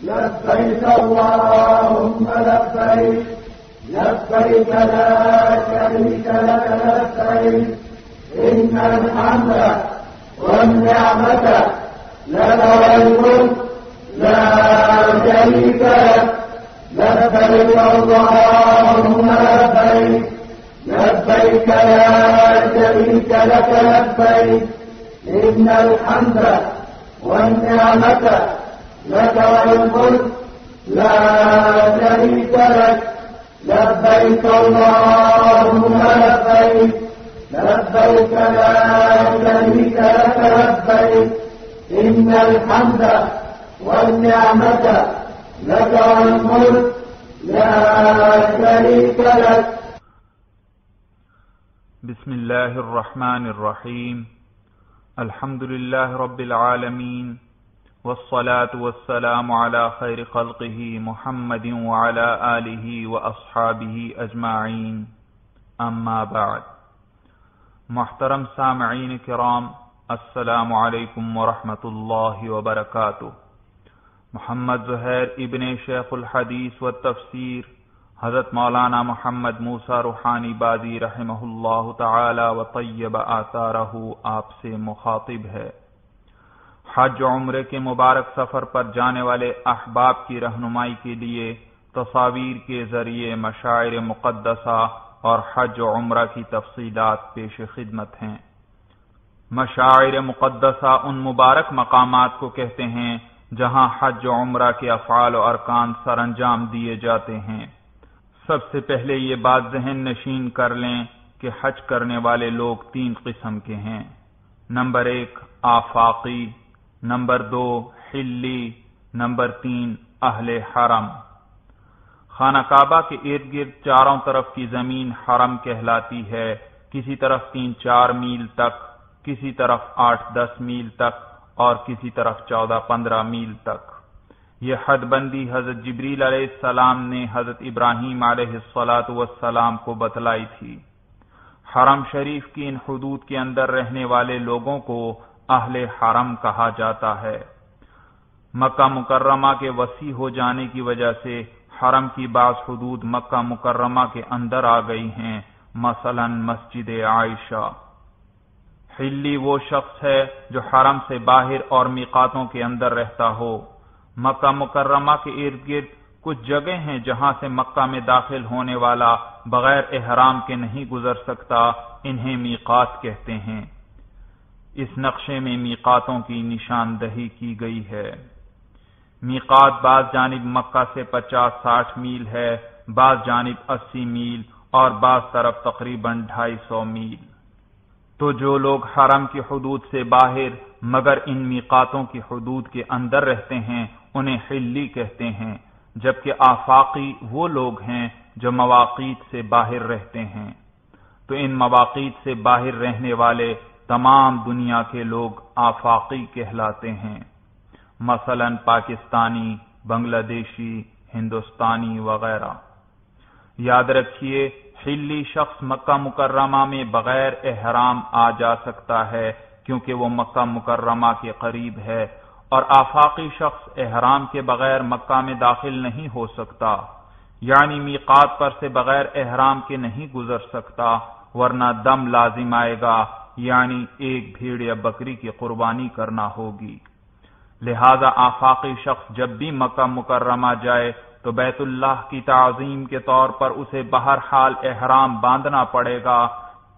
لبيك اللهم لبيك لبيك لا شريك لك لبيك إن الحمد والنعمة لك والملك لا شريك لك لبيك اللهم لبيك لبيك لا شريك لك لبيك إن الحمد والنعمة لك والملك لا شريك لك لبيك اللهم لبيك لبيك لا شريك لك لبيك إن الحمد والنعمة لك والملك لا شريك لك. بسم الله الرحمن الرحيم. الحمد لله رب العالمين والصلاة والسلام على خير خلقه محمد وعلى آله وأصحابه أجمعين. اما بعد. محترم سامعین کرام، السلام علیکم ورحمۃ اللہ وبرکاتہ. محمد زہیر ابن شیخ الحدیث والتفسیر حضرت مولانا محمد موسیٰ روحانی بازی رحمہ اللہ تعالی و طیب آثارہ آپ سے مخاطب ہے. حج و عمرے کے مبارک سفر پر جانے والے احباب کی رہنمائی کے لیے تصاویر کے ذریعے مشاعر مقدسہ اور حج و عمرہ کی تفصیلات پیش خدمت ہیں. مشاعر مقدسہ ان مبارک مقامات کو کہتے ہیں جہاں حج و عمرہ کے افعال و ارکان سر انجام دیے جاتے ہیں. سب سے پہلے یہ بات ذہن نشین کر لیں کہ حج کرنے والے لوگ 3 قسم کے ہیں. نمبر 1 آفاقی، نمبر 2 حلی، نمبر 3 اہل حرم. خانہ کعبہ کے ارد گرد چاروں طرف کی زمین حرم کہلاتی ہے. کسی طرف 3-4 میل تک، کسی طرف 8-10 میل تک اور کسی طرف 14-15 میل تک. یہ حد بندی حضرت جبریل علیہ السلام نے حضرت ابراہیم علیہ السلام کو بتلائی تھی. حرم شریف کی ان حدود کے اندر رہنے والے لوگوں کو اہل حرم کہا جاتا ہے. مکہ مکرمہ کے وسیع ہو جانے کی وجہ سے حرم کی بعض حدود مکہ مکرمہ کے اندر آ گئی ہیں، مثلا مسجد عائشہ. حلی وہ شخص ہے جو حرم سے باہر اور میقاتوں کے اندر رہتا ہو. مکہ مکرمہ کے ارد گرد کچھ جگہ ہیں جہاں سے مکہ میں داخل ہونے والا بغیر احرام کے نہیں گزر سکتا، انہیں میقات کہتے ہیں. اس نقشے میں میقاتوں کی نشاندہی کی گئی ہے. میقات بعض جانب مکہ سے 50-60 میل ہے، بعض جانب 80 میل اور بعض طرف تقریباً 250 میل. تو جو لوگ حرم کی حدود سے باہر مگر ان میقاتوں کی حدود کے اندر رہتے ہیں انہیں حلی کہتے ہیں، جبکہ آفاقی وہ لوگ ہیں جو مواقیت سے باہر رہتے ہیں. تو ان مواقیت سے باہر رہنے والے تمام دنیا کے لوگ آفاقی کہلاتے ہیں، مثلا پاکستانی، بنگلہ دیشی، ہندوستانی وغیرہ. یاد رکھیے حلی شخص مکہ مکرمہ میں بغیر احرام آ جا سکتا ہے کیونکہ وہ مکہ مکرمہ کے قریب ہے، اور آفاقی شخص احرام کے بغیر مکہ میں داخل نہیں ہو سکتا، یعنی میقات پر سے بغیر احرام کے نہیں گزر سکتا، ورنہ دم لازم آئے گا، یعنی ایک بھیڑ یا بکری کی قربانی کرنا ہوگی. لہذا آفاقی شخص جب بھی مکہ مکرمہ جائے تو بیت اللہ کی تعظیم کے طور پر اسے بہرحال احرام باندھنا پڑے گا،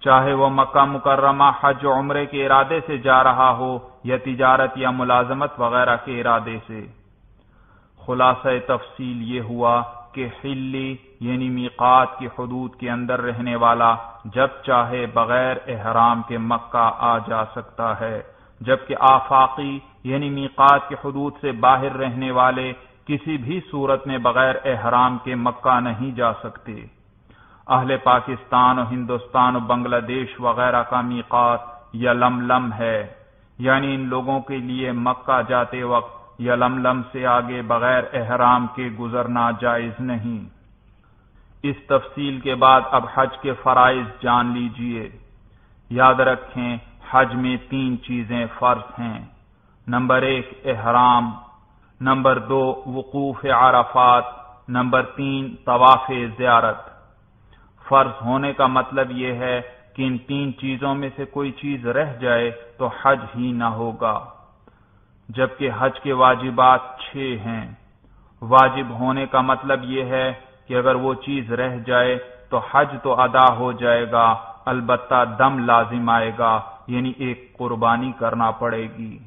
چاہے وہ مکہ مکرمہ حج و عمرے کے ارادے سے جا رہا ہو یا تجارت یا ملازمت وغیرہ کے ارادے سے. خلاصہ تفصیل یہ ہوا کہ حلی یعنی میقات کی حدود کے اندر رہنے والا جب چاہے بغیر احرام کے مکہ آ جا سکتا ہے، جبکہ آفاقی یعنی میقات کی حدود سے باہر رہنے والے کسی بھی صورت میں بغیر احرام کے مکہ نہیں جا سکتے. اہل پاکستان و ہندوستان و بنگلہ دیش وغیرہ کا میقات یلملم ہے، یعنی ان لوگوں کے لیے مکہ جاتے وقت یلملم سے آگے بغیر احرام کے گزرنا جائز نہیں. اس تفصیل کے بعد اب حج کے فرائض جان لیجئے. یاد رکھیں حج میں 3 چیزیں فرض ہیں. نمبر 1 احرام، نمبر 2 وقوف عرفات، نمبر 3 طواف زیارت۔ فرض ہونے کا مطلب یہ ہے کہ ان 3 چیزوں میں سے کوئی چیز رہ جائے تو حج ہی نہ ہوگا، جبکہ حج کے واجبات 6 ہیں۔ واجب ہونے کا مطلب یہ ہے کہ اگر وہ چیز رہ جائے تو حج تو ادا ہو جائے گا، البتہ دم لازم آئے گا، یعنی ایک قربانی کرنا پڑے گی۔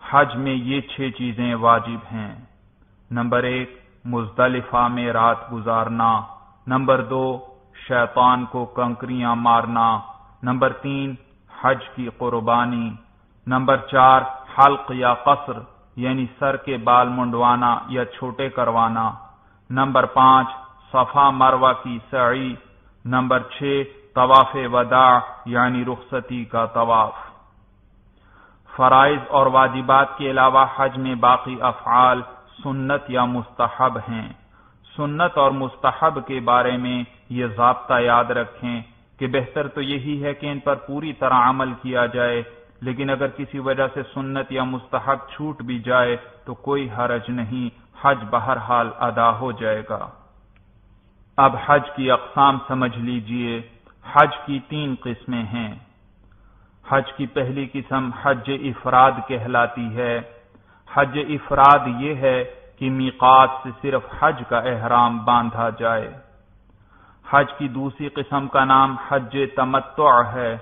حج میں یہ 6 چیزیں واجب ہیں۔ نمبر 1 مزدلفہ میں رات گزارنا، نمبر 2 شیطان کو کنکریاں مارنا، نمبر 3 حج کی قربانی، نمبر 4 حلق یا قصر یعنی سر کے بال منڈوانا یا چھوٹے کروانا، نمبر 5 صفا مروہ کی سعی، نمبر 6 طواف وداع یعنی رخصتی کا طواف۔ فرائض اور واجبات کے علاوہ حج میں باقی افعال سنت یا مستحب ہیں۔ سنت اور مستحب کے بارے میں یہ ضابطہ یاد رکھیں کہ بہتر تو یہی ہے کہ ان پر پوری طرح عمل کیا جائے، لیکن اگر کسی وجہ سے سنت یا مستحب چھوٹ بھی جائے تو کوئی حرج نہیں، حج بہرحال ادا ہو جائے گا۔ اب حج کی اقسام سمجھ لیجئے۔ حج کی 3 قسمیں ہیں۔ حج کی پہلی قسم حج افراد کہلاتی ہے۔ حج افراد یہ ہے کہ میقات سے صرف حج کا احرام باندھا جائے۔ حج کی دوسری قسم کا نام حج تمتع ہے۔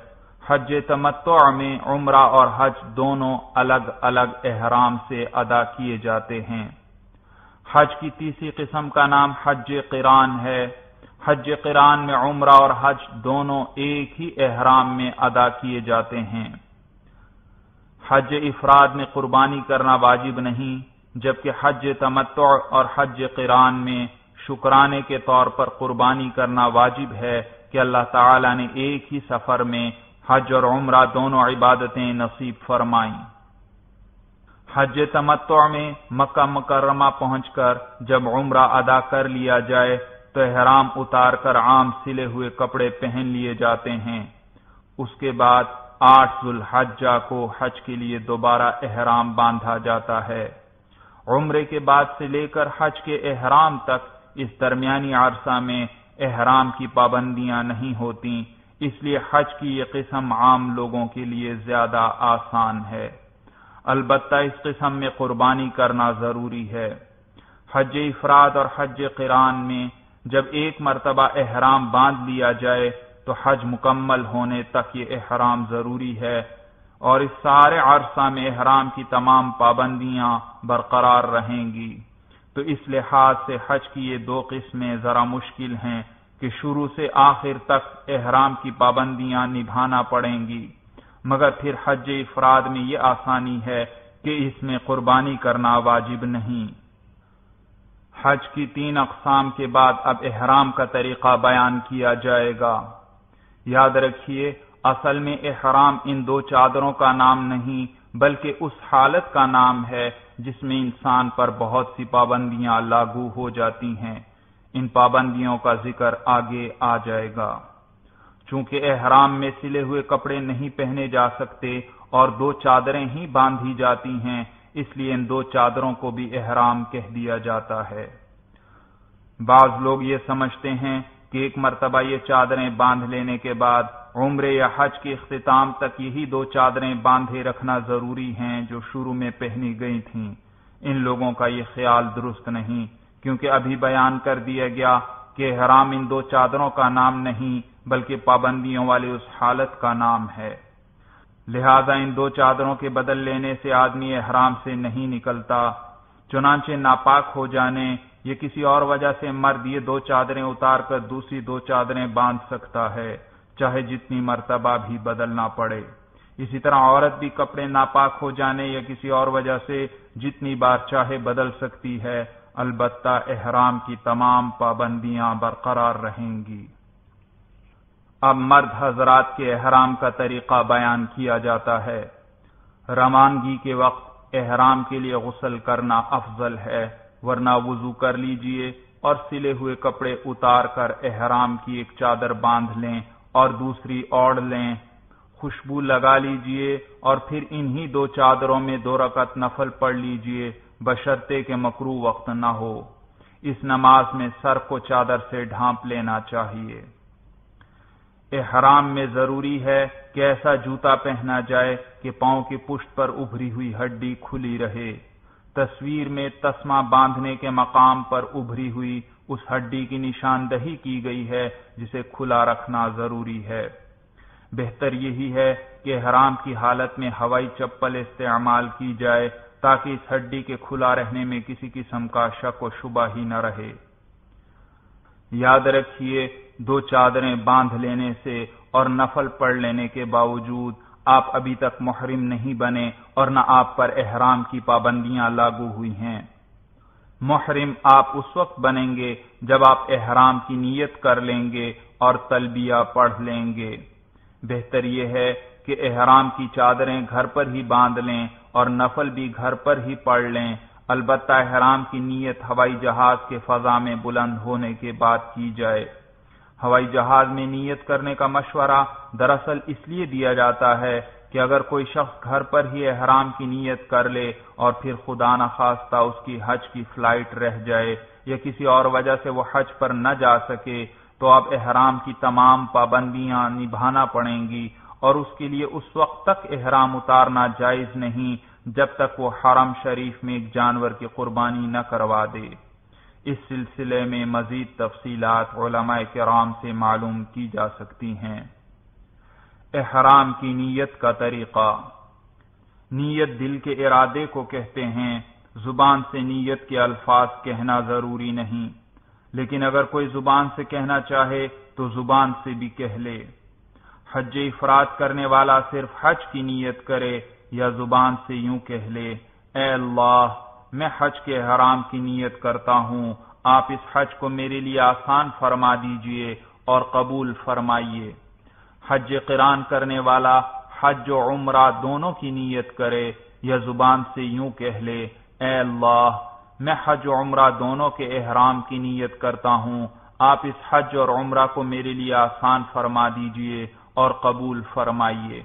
حج تمتع میں عمرہ اور حج دونوں الگ الگ احرام سے ادا کیے جاتے ہیں۔ حج کی تیسری قسم کا نام حج قران ہے۔ حج قران میں عمرہ اور حج دونوں ایک ہی احرام میں ادا کیے جاتے ہیں۔ حج افراد میں قربانی کرنا واجب نہیں، جبکہ حج تمتع اور حج قران میں شکرانے کے طور پر قربانی کرنا واجب ہے کہ اللہ تعالی نے ایک ہی سفر میں حج اور عمرہ دونوں عبادتیں نصیب فرمائیں۔ حج تمتع میں مکہ مکرمہ پہنچ کر جب عمرہ ادا کر لیا جائے تو احرام اتار کر عام سلے ہوئے کپڑے پہن لیے جاتے ہیں۔ اس کے بعد 8 ذو الحجہ کو حج کے لیے دوبارہ احرام باندھا جاتا ہے۔ عمرے کے بعد سے لے کر حج کے احرام تک اس درمیانی عرصہ میں احرام کی پابندیاں نہیں ہوتی، اس لیے حج کی یہ قسم عام لوگوں کے لیے زیادہ آسان ہے۔ البتہ اس قسم میں قربانی کرنا ضروری ہے۔ حج افراد اور حج قران میں جب ایک مرتبہ احرام باندھ لیا جائے تو حج مکمل ہونے تک یہ احرام ضروری ہے، اور اس سارے عرصہ میں احرام کی تمام پابندیاں برقرار رہیں گی۔ تو اس لحاظ سے حج کی یہ 2 قسمیں ذرا مشکل ہیں کہ شروع سے آخر تک احرام کی پابندیاں نبھانا پڑیں گی، مگر پھر حج افراد میں یہ آسانی ہے کہ اس میں قربانی کرنا واجب نہیں۔ حج کی 3 اقسام کے بعد اب احرام کا طریقہ بیان کیا جائے گا۔ یاد رکھیے، اصل میں احرام ان 2 چادروں کا نام نہیں بلکہ اس حالت کا نام ہے جس میں انسان پر بہت سی پابندیاں لاگو ہو جاتی ہیں۔ ان پابندیوں کا ذکر آگے آ جائے گا۔ چونکہ احرام میں سلے ہوئے کپڑے نہیں پہنے جا سکتے اور 2 چادریں ہی باندھی جاتی ہیں، اس لیے ان 2 چادروں کو بھی احرام کہہ دیا جاتا ہے۔ بعض لوگ یہ سمجھتے ہیں کہ ایک مرتبہ یہ چادریں باندھ لینے کے بعد عمرے یا حج کے اختتام تک یہی 2 چادریں باندھے رکھنا ضروری ہیں جو شروع میں پہنی گئی تھیں۔ ان لوگوں کا یہ خیال درست نہیں، کیونکہ ابھی بیان کر دیا گیا کہ احرام ان 2 چادروں کا نام نہیں بلکہ پابندیوں والی اس حالت کا نام ہے۔ لہذا ان 2 چادروں کے بدل لینے سے آدمی احرام سے نہیں نکلتا۔ چنانچہ ناپاک ہو جانے یا کسی اور وجہ سے مرد یہ 2 چادریں اتار کر دوسری 2 چادریں باندھ سکتا ہے، چاہے جتنی مرتبہ بھی بدلنا پڑے۔ اسی طرح عورت بھی کپڑے ناپاک ہو جانے یا کسی اور وجہ سے جتنی بار چاہے بدل سکتی ہے، البتہ احرام کی تمام پابندیاں برقرار رہیں گی۔ اب مرد حضرات کے احرام کا طریقہ بیان کیا جاتا ہے۔ روانگی کے وقت احرام کے لیے غسل کرنا افضل ہے، ورنہ وضو کر لیجئے اور سلے ہوئے کپڑے اتار کر احرام کی ایک چادر باندھ لیں اور دوسری اوڑھ لیں، خوشبو لگا لیجئے اور پھر انہی 2 چادروں میں 2 رکعت نفل پڑھ لیجئے، بشرطے کہ مکروہ وقت نہ ہو۔ اس نماز میں سر کو چادر سے ڈھانپ لینا چاہیے۔ احرام میں ضروری ہے کہ ایسا جوتا پہنا جائے کہ پاؤں کی پشت پر ابھری ہوئی ہڈی کھلی رہے۔ تصویر میں تسمہ باندھنے کے مقام پر ابھری ہوئی اس ہڈی کی نشاندہی کی گئی ہے جسے کھلا رکھنا ضروری ہے۔ بہتر یہی ہے کہ احرام کی حالت میں ہوائی چپل استعمال کی جائے تاکہ اس ہڈی کے کھلا رہنے میں کسی قسم کا شک و شبہ ہی نہ رہے۔ یاد رکھیے، 2 چادریں باندھ لینے سے اور نفل پڑھ لینے کے باوجود آپ ابھی تک محرم نہیں بنے اور نہ آپ پر احرام کی پابندیاں لاگو ہوئی ہیں۔ محرم آپ اس وقت بنیں گے جب آپ احرام کی نیت کر لیں گے اور تلبیہ پڑھ لیں گے۔ بہتر یہ ہے کہ احرام کی چادریں گھر پر ہی باندھ لیں اور نفل بھی گھر پر ہی پڑھ لیں، البتہ احرام کی نیت ہوائی جہاز کے فضا میں بلند ہونے کے بعد کی جائے۔ ہوائی جہاز میں نیت کرنے کا مشورہ دراصل اس لیے دیا جاتا ہے کہ اگر کوئی شخص گھر پر ہی احرام کی نیت کر لے اور پھر خدا نخواستہ اس کی حج کی فلائٹ رہ جائے یا کسی اور وجہ سے وہ حج پر نہ جا سکے تو اب احرام کی تمام پابندیاں نبھانا پڑیں گی اور اس کے لیے اس وقت تک احرام اتارنا جائز نہیں جب تک وہ حرم شریف میں ایک جانور کی قربانی نہ کروا دے۔ اس سلسلے میں مزید تفصیلات علماء کرام سے معلوم کی جا سکتی ہیں۔ احرام کی نیت کا طریقہ۔ نیت دل کے ارادے کو کہتے ہیں، زبان سے نیت کے الفاظ کہنا ضروری نہیں، لیکن اگر کوئی زبان سے کہنا چاہے تو زبان سے بھی کہہ لے۔ حج افراد کرنے والا صرف حج کی نیت کرے یا زبان سے یوں کہہ لے، اے اللہ، میں حج کے احرام کی نیت کرتا ہوں، آپ اس حج کو میرے لیے آسان فرما دیجئے اور قبول فرمائیے۔ حج قران کرنے والا حج و عمرہ دونوں کی نیت کرے یا زبان سے یوں کہہ لے، اے اللہ، میں حج و عمرہ دونوں کے احرام کی نیت کرتا ہوں، آپ اس حج اور عمرہ کو میرے لیے آسان فرما دیجئے اور قبول فرمائیے۔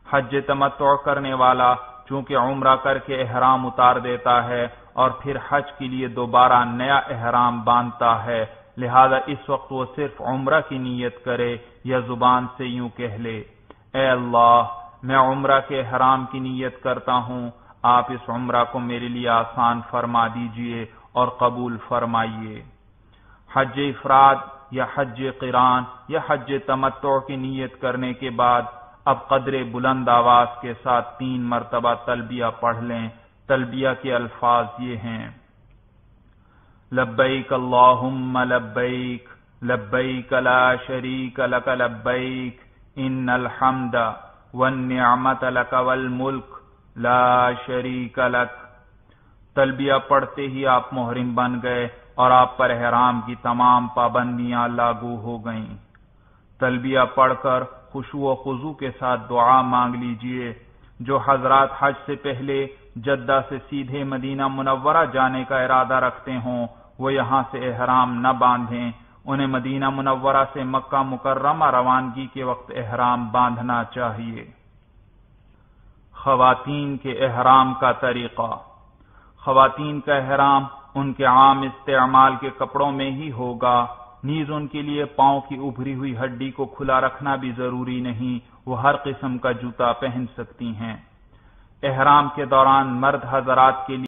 حج تمتع کرنے والا چونکہ عمرہ کر کے احرام اتار دیتا ہے اور پھر حج کے لیے دوبارہ نیا احرام باندھتا ہے، لہذا اس وقت وہ صرف عمرہ کی نیت کرے یا زبان سے یوں کہہ لے، اے اللہ، میں عمرہ کے احرام کی نیت کرتا ہوں، آپ اس عمرہ کو میرے لیے آسان فرما دیجئے اور قبول فرمائیے۔ حج افراد یا حج قران یا حج تمتع کی نیت کرنے کے بعد اب قدر بلند آواز کے ساتھ 3 مرتبہ تلبیہ پڑھ لیں۔ تلبیہ کے الفاظ یہ ہیں: لبیک اللہم لبیک، لبیک لا شریک لک لبیک، ان الحمد والنعمت لک والملک لا شریک لک۔ تلبیہ پڑھتے ہی آپ محرم بن گئے اور آپ پر احرام کی تمام پابندیاں لاگو ہو گئیں۔ تلبیہ پڑھ کر خشوع و خضوع کے ساتھ دعا مانگ لیجئے۔ جو حضرات حج سے پہلے جدہ سے سیدھے مدینہ منورہ جانے کا ارادہ رکھتے ہوں وہ یہاں سے احرام نہ باندھیں، انہیں مدینہ منورہ سے مکہ مکرمہ روانگی کے وقت احرام باندھنا چاہیے۔ خواتین کے احرام کا طریقہ۔ خواتین کا احرام ان کے عام استعمال کے کپڑوں میں ہی ہوگا، نیز ان کے لیے پاؤں کی ابھری ہوئی ہڈی کو کھلا رکھنا بھی ضروری نہیں، وہ ہر قسم کا جوتا پہن سکتی ہیں۔ احرام کے دوران مرد حضرات کے لیے